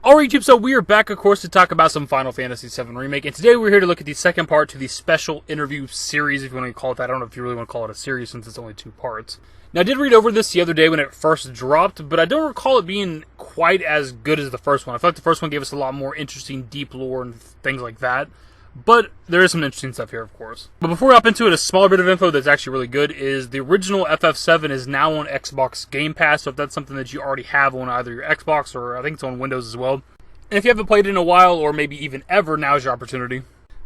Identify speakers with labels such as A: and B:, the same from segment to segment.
A: Alright YouTube, so we are back of course to talk about some Final Fantasy VII Remake, and today we're here to look at the second part to the special interview series, if you want to call it that. I don't know if you really want to call it a series since it's only 2 parts. Now I did read over this the other day when it first dropped, but I don't recall it being quite as good as the first one. I feel like the first one gave us a lot more interesting deep lore and things like that. But there is some interesting stuff here, of course. But before we hop into it, a smaller bit of info that's actually really good is the original FF7 is now on Xbox Game Pass, so if that's something that you already have on either your Xbox or I think it's on Windows as well. And if you haven't played it in a while, or maybe even ever, now's your opportunity.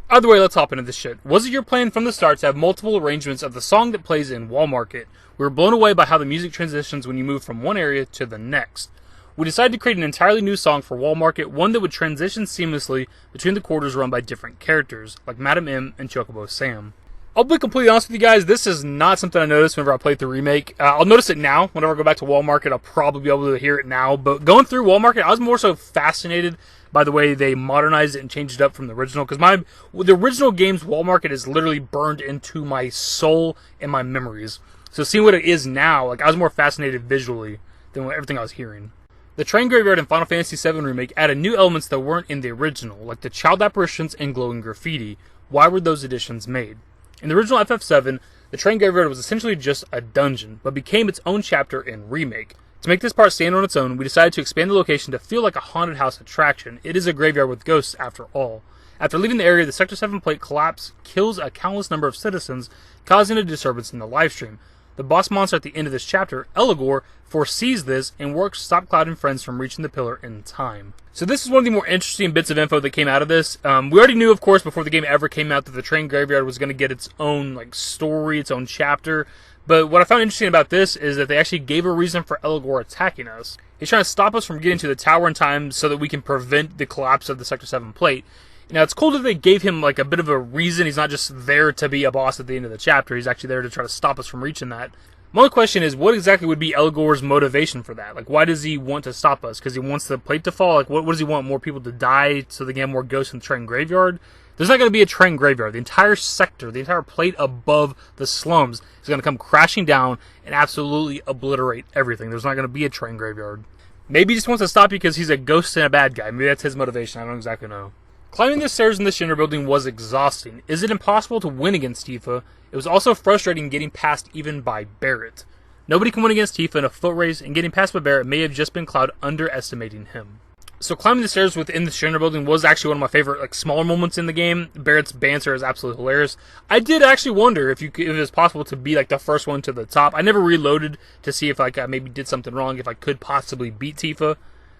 A: Either way, let's hop into this shit. Was it your plan from the start to have multiple arrangements of the song that plays in Wall Market? We were blown away by how the music transitions when you move from one area to the next. We decided to create an entirely new song for Wall Market, one that would transition seamlessly between the quarters run by different characters, like Madam M and Chocobo Sam. I'll be completely honest with you guys, this is not something I noticed whenever I played through Remake. I'll notice it now. Whenever I go back to Wall Market, I'll probably be able to hear it now. But going through Wall Market, I was more so fascinated by the way they modernized it and changed it up from the original. Because the original game's Wall Market is literally burned into my soul and my memories. So seeing what it is now, like I was more fascinated visually than everything I was hearing. The train graveyard in Final Fantasy VII Remake added new elements that weren't in the original, like the child apparitions and glowing graffiti. Why were those additions made? In the original FF7, the train graveyard was essentially just a dungeon, but became its own chapter in Remake. To make this part stand on its own, we decided to expand the location to feel like a haunted house attraction. It is a graveyard with ghosts after all. After leaving the area, the Sector 7 plate collapse kills a countless number of citizens, causing a disturbance in the livestream. The boss monster at the end of this chapter, Eligor, foresees this and works to stop Cloud and friends from reaching the pillar in time. So this is one of the more interesting bits of info that came out of this. We already knew, of course, before the game ever came out that the train graveyard was going to get its own story, its own chapter. But what I found interesting about this is that they actually gave a reason for Eligor attacking us. He's trying to stop us from getting to the tower in time so that we can prevent the collapse of the Sector 7 plate. Now, it's cool that they gave him a bit of a reason. He's not just there to be a boss at the end of the chapter. He's actually there to try to stop us from reaching that. My only question is, what exactly would be Eligor's motivation for that? Why does he want to stop us? Because he wants the plate to fall? What does he want? More people to die so they can have more ghosts in the train graveyard? There's not going to be a train graveyard. The entire sector, the entire plate above the slums is going to come crashing down and absolutely obliterate everything. There's not going to be a train graveyard. Maybe he just wants to stop you because he's a ghost and a bad guy. Maybe that's his motivation. I don't exactly know. Climbing the stairs in the Shinra building was exhausting. Is it impossible to win against Tifa? It was also frustrating getting past even by Barret. Nobody can win against Tifa in a foot race, and getting past by Barret may have just been Cloud underestimating him. So climbing the stairs within the Shinra building was actually one of my favorite smaller moments in the game. Barret's banter is absolutely hilarious. I did actually wonder if it was possible to be the first one to the top. I never reloaded to see if I maybe did something wrong, if I could possibly beat Tifa,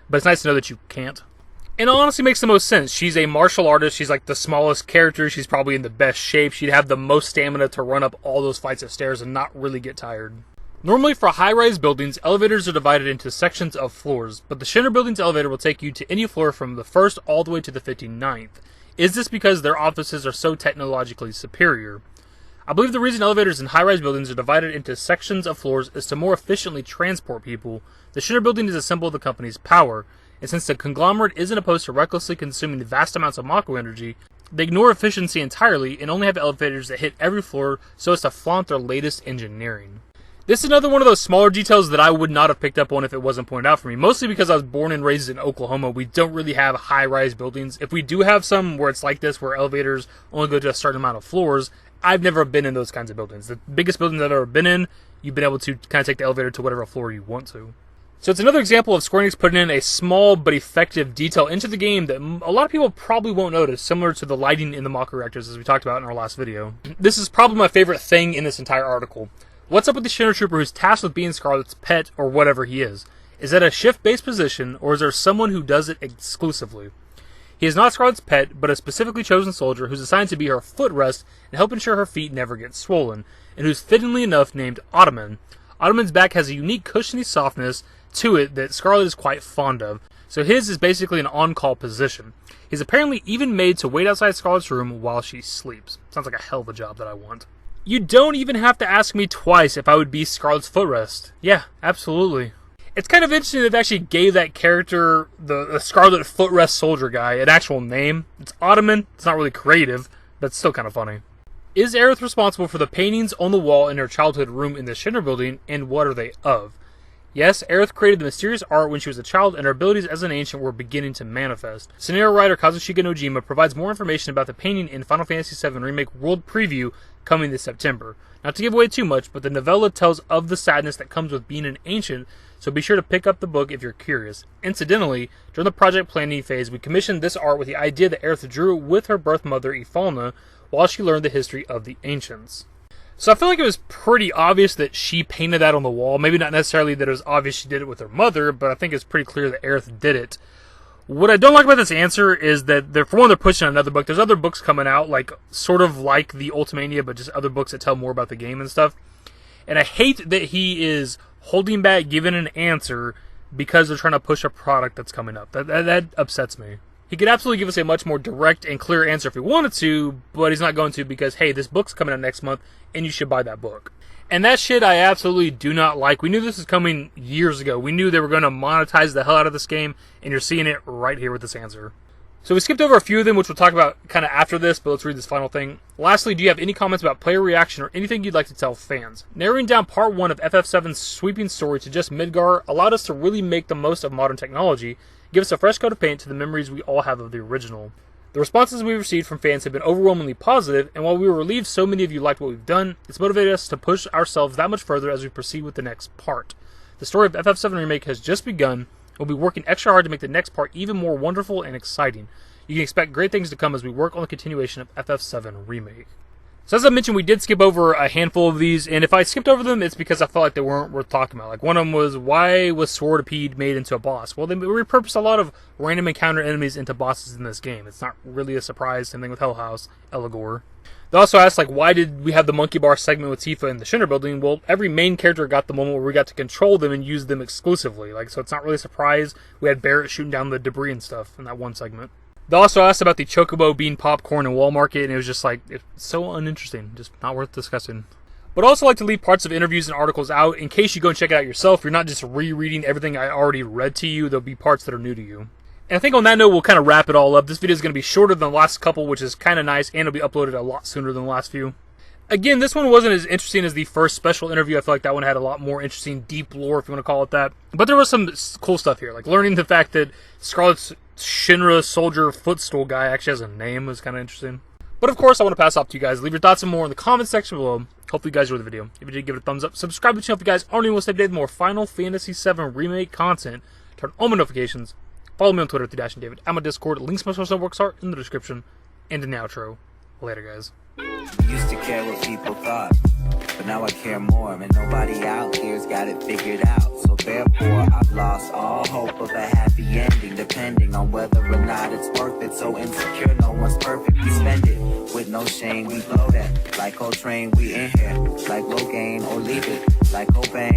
A: but it's nice to know that you can't. And it honestly makes the most sense. She's a martial artist. She's the smallest character. She's probably in the best shape. She'd have the most stamina to run up all those flights of stairs and not really get tired. Normally for high-rise buildings, elevators are divided into sections of floors, but the Shinra building's elevator will take you to any floor from the 1st all the way to the 59th. Is this because their offices are so technologically superior? I believe the reason elevators in high-rise buildings are divided into sections of floors is to more efficiently transport people. The Shinra building is a symbol of the company's power. And since the conglomerate isn't opposed to recklessly consuming vast amounts of Mako energy, they ignore efficiency entirely and only have elevators that hit every floor so as to flaunt their latest engineering. This is another one of those smaller details that I would not have picked up on if it wasn't pointed out for me. Mostly because I was born and raised in Oklahoma. We don't really have high-rise buildings. If we do have some where it's like this, where elevators only go to a certain amount of floors, I've never been in those kinds of buildings. The biggest buildings I've ever been in, you've been able to kind of take the elevator to whatever floor you want to. So it's another example of Square Enix putting in a small but effective detail into the game that a lot of people probably won't notice, similar to the lighting in the Mako reactors as we talked about in our last video. This is probably my favorite thing in this entire article. What's up with the Shinra Trooper who's tasked with being Scarlet's pet or whatever he is? Is that a shift-based position or is there someone who does it exclusively? He is not Scarlet's pet, but a specifically chosen soldier who's assigned to be her footrest and help ensure her feet never get swollen, and who's fittingly enough named Ottoman. Ottoman's back has a unique cushiony softness to it that Scarlet is quite fond of, so his is basically an on-call position. He's apparently even made to wait outside Scarlet's room while she sleeps. Sounds like a hell of a job that I want. You don't even have to ask me twice if I would be Scarlet's footrest. Yeah, absolutely. It's kind of interesting that they actually gave that character, the Scarlet footrest soldier guy, an actual name. It's Ottoman. It's not really creative, but it's still kind of funny. Is Aerith responsible for the paintings on the wall in her childhood room in the Shinra building, and what are they of? Yes, Aerith created the mysterious art when she was a child, and her abilities as an ancient were beginning to manifest. Scenario writer Kazushika Nojima provides more information about the painting in Final Fantasy VII Remake World Preview coming this September. Not to give away too much, but the novella tells of the sadness that comes with being an ancient, so be sure to pick up the book if you're curious. Incidentally, during the project planning phase, we commissioned this art with the idea that Aerith drew with her birth mother, Ifalna, while she learned the history of the ancients. So I feel like it was pretty obvious that she painted that on the wall. Maybe not necessarily that it was obvious she did it with her mother, but I think it's pretty clear that Aerith did it. What I don't like about this answer is that, they're pushing another book. There's other books coming out, like sort of like the Ultimania, but just other books that tell more about the game and stuff. And I hate that he is holding back giving an answer because they're trying to push a product that's coming up. That upsets me. He could absolutely give us a much more direct and clear answer if he wanted to, but he's not going to because, hey, this book's coming out next month, and you should buy that book. And that shit I absolutely do not like. We knew this was coming years ago. We knew they were going to monetize the hell out of this game, and you're seeing it right here with this answer. So we skipped over a few of them, which we'll talk about kind of after this, but let's read this final thing. Lastly, do you have any comments about player reaction or anything you'd like to tell fans? Narrowing down part 1 of FF7's sweeping story to just Midgar allowed us to really make the most of modern technology, give us a fresh coat of paint to the memories we all have of the original. The responses we've received from fans have been overwhelmingly positive, and while we were relieved so many of you liked what we've done, it's motivated us to push ourselves that much further as we proceed with the next part. The story of FF7 Remake has just begun. We'll be working extra hard to make the next part even more wonderful and exciting. You can expect great things to come as we work on the continuation of FF7 Remake. So as I mentioned, we did skip over a handful of these, and if I skipped over them, it's because I felt like they weren't worth talking about. Like, one of them was, why was Swordipede made into a boss? Well, they repurposed a lot of random encounter enemies into bosses in this game. It's not really a surprise. Same thing with Hell House, Eligor. They also asked, like, why did we have the Monkey Bar segment with Tifa in the Shinra building? Well, every main character got the moment where we got to control them and use them exclusively. Like, so it's not really a surprise. We had Barrett shooting down the debris and stuff in that one segment. They also asked about the Chocobo being popcorn in Wall Market, and it was just like, it's so uninteresting, just not worth discussing. But I also like to leave parts of interviews and articles out in case you go and check it out yourself. You're not just rereading everything I already read to you. There'll be parts that are new to you. And I think on that note, we'll kind of wrap it all up. This video is going to be shorter than the last couple, which is kind of nice, and it'll be uploaded a lot sooner than the last few. Again, this one wasn't as interesting as the first special interview. I feel like that one had a lot more interesting, deep lore, if you want to call it that. But there was some cool stuff here, like learning the fact that Scarlet's Shinra soldier footstool guy actually has a name was kind of interesting. But of course, I want to pass off to you guys. Leave your thoughts and more in the comment section below. Hopefully you guys enjoyed the video. If you did, give it a thumbs up. Subscribe to the channel if you guys aren't even stay updated with more Final Fantasy VII Remake content. Turn on my notifications. Follow me on Twitter at dashingdavid. I'm on Discord. Links to my social networks are in the description and in the outro. Later, guys.
B: Used to care what people thought, but now I care more, and nobody out here's got it figured out. So therefore, I've lost all hope of a happy ending, depending on whether or not it's worth it. So insecure, no one's perfect. We spend it with no shame. We blow that like Coltrane. We in here like Rogaine or leave it like Cobain.